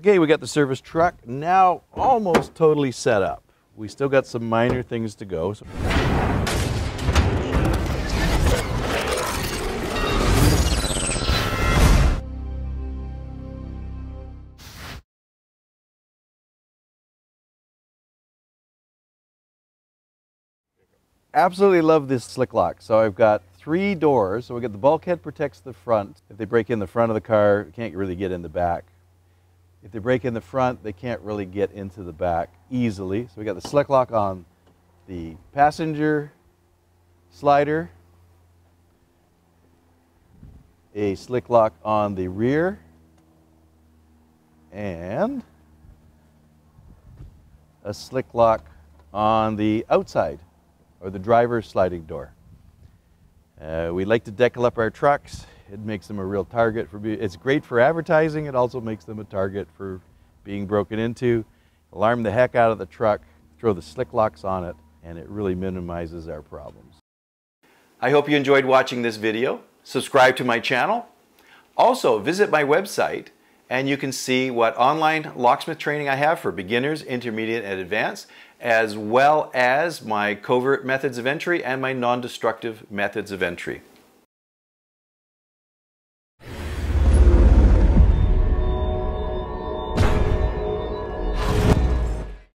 Okay, we got the service truck now almost totally set up. We still got some minor things to go. Absolutely love this slick lock. So I've got 3 doors. So we got the bulkhead protects the front. If they break in the front of the car, they can't really get in the back. If they break in the front, they can't really get into the back easily. So we got the slick lock on the passenger slider, a slick lock on the rear, and a slick lock on the outside, or the driver's sliding door. We like to deckle up our trucks. It makes them a real target for it's great for advertising. It also makes them a target for being broken into. Alarm the heck out of the truck, throw the slick locks on it, and it really minimizes our problems. I hope you enjoyed watching this video. Subscribe to my channel. Also, visit my website and you can see what online locksmith training I have for beginners, intermediate, and advanced, as well as my covert methods of entry and my non-destructive methods of entry.